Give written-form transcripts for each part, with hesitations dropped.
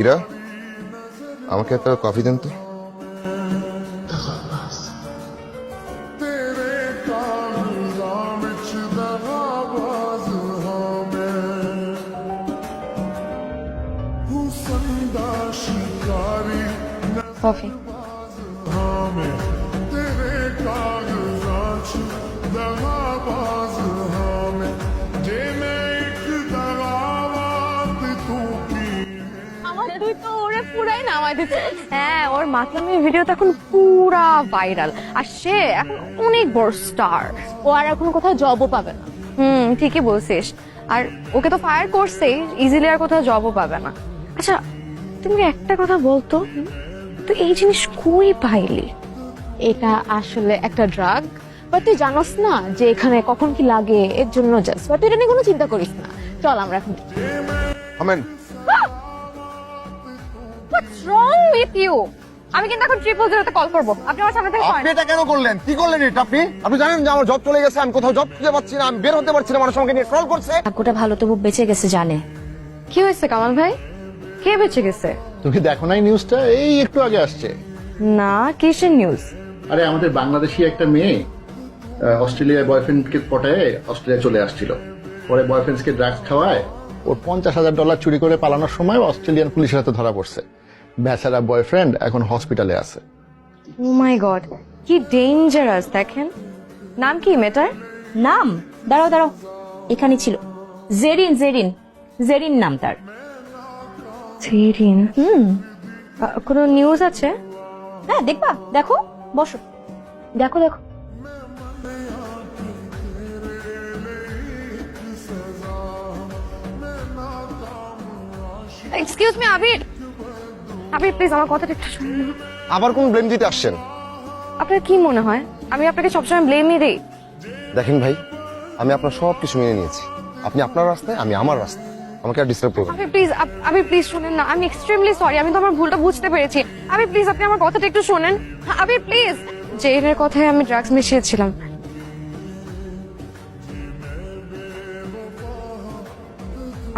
ইরা, আমাকে একটা কফি দেন তো। কফি। তুই তো ওরে পুরাই নামাই দিচ্ছে। হ্যাঁ, ওর মাতলামির ভিডিও তো এখন পুরা ভাইরাল, আর সে এখন অনেক বড় স্টার। ও আর এখন কোথাও জবও পাবে না। ঠিকই বলছিস। আর ওকে তো ফায়ার করছেই, ইজিলি আর কোথাও জবও পাবে না। আচ্ছা, তুমি একটা কথা বলতো, তুই এই জিনিস কই পাইলি? এটা আসলে একটা ড্রাগ, বাট তুই জানোস না যে এখানে কখন কি লাগে, এর জন্য জাস্ট। বাট তুই এটা নিয়ে কোনো চিন্তা করিস না, চল আমরা এখন। থামেন। What's wrong with you? আমি কিন্তু এখন 000 তে কল করব। আপনি আমার সামনে থেকে আপনি এটা কেন করলেন? কি করলেন এটা আপনি? আপনি জানেন যে আমার জব চলে গেছে, আমি কোথাও জব খুঁজে পাচ্ছি না, আমি বের হতে পারছি না, মানুষ আমাকে নিয়ে ট্রল করছে। ভাগ্যটা ভালো, তবু বেঁচে গেছে জানে। কি হয়েছে কামাল ভাই? কে বেঁচে গেছে? তুমি দেখো নাই নিউজটা? এই একটু আগে আসছে। না, কিসের নিউজ? আরে আমাদের বাংলাদেশি একটা মেয়ে অস্ট্রেলিয়ায় বয়ফ্রেন্ডকে পটায় অস্ট্রেলিয়া চলে আসছিল। পরে বয়ফ্রেন্ডকে ড্রাগস খাওয়ায় ওর $50,000 চুরি করে পালানোর সময় অস্ট্রেলিয়ান পুলিশের হাতে ধরা পড়ছে। বেচারা বয়ফ্রেন্ড এখন হসপিটালে আছে। ও মাই গড, কি ডেঞ্জারাস! দেখেন, নাম কি মেয়েটার? নাম? দাঁড়াও দাঁড়াও, এখানে ছিল জেরিন। জেরিন, জেরিন নাম তার। সেরিন? কোনো নিউজ আছে? হ্যাঁ, দেখবা, দেখো, বসো, দেখো দেখো। Excuse me, Abir. Abir please আমার কথাটা একটু শুনুন। আবার কোন ব্লেম দিতে আসছেন? আপনার কি মনে হয় আমি আপনাকে সবসময় ব্লেমই দিই? দেখেন ভাই, আমি আপনার সব কিছু মেনে নিয়েছি। আপনি আপনার রাস্তায়, আমি আমার রাস্তায়। আমাকে আর ডিস্টার্ব করবেন না। আবির প্লিজ শুনেন না, আমি এক্সট্রিমলি সরি, আমি তো আমার ভুলটা বুঝতে পেরেছি। আবির প্লিজ, আপনি আমার কথাটা একটু শোনেন। আবির প্লিজ, জেনের কথায় আমি ড্রাগস মিশিয়েছিলাম।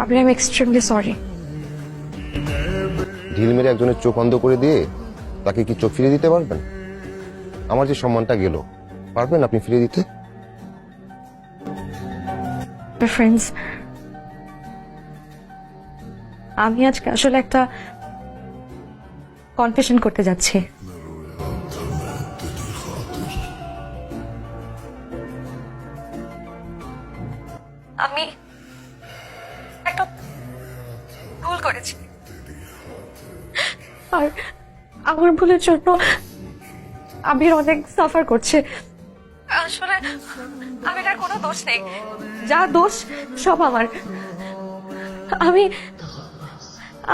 আবির, আমি এক্সট্রিমলি সরি। ঢিল মেরে একজনের চোখ অন্ধ করে দিয়ে তাকে কি চোখ ফিরিয়ে দিতে পারবেন? আমার যে সম্মানটা গেল, পারবেন আপনি ফিরিয়ে দিতে? ফ্রেন্ডস, আমি আজকে আসলে একটা কনফেশন করতে যাচ্ছি। আমি একটা ভুল করেছি, আর আমার ভুলের জন্য আবির অনেক সাফার করছে। আসলে আবির আর কোনো দোষ নেই, যা দোষ সব আমার।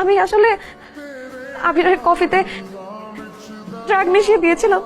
আমি আসলে আবিরের কফিতে ড্রাগ মিশিয়ে দিয়েছিলাম।